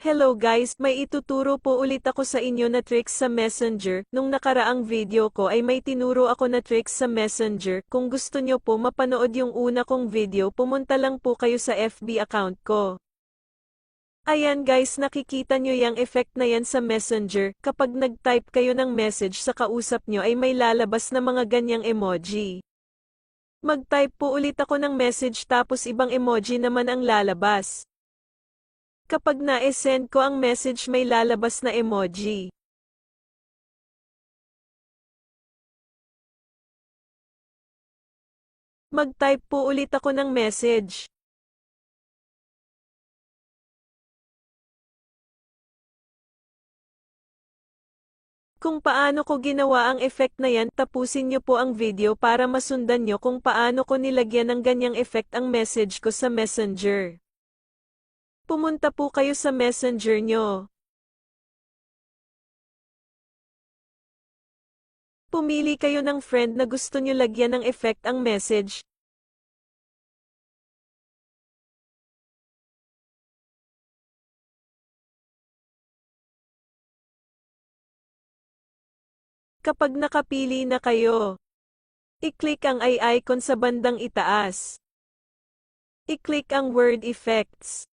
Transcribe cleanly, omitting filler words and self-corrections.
Hello guys, may ituturo po ulit ako sa inyo na tricks sa Messenger. Nung nakaraang video ko ay may tinuro ako na tricks sa Messenger. Kung gusto nyo po mapanood yung una kong video, pumunta lang po kayo sa FB account ko. Ayan guys, nakikita nyo yung effect na yan sa Messenger. Kapag nag-type kayo ng message sa kausap nyo ay may lalabas na mga ganyang emoji. Mag-type po ulit ako ng message tapos ibang emoji naman ang lalabas. Kapag na-send ko ang message may lalabas na emoji. Mag-type po ulit ako ng message. Kung paano ko ginawa ang effect na yan, tapusin nyo po ang video para masundan nyo kung paano ko nilagyan ng ganyang effect ang message ko sa Messenger. Pumunta po kayo sa Messenger nyo. Pumili kayo ng friend na gusto nyo lagyan ng effect ang message. Kapag nakapili na kayo, i-click ang eye icon sa bandang itaas. I-click ang word effects.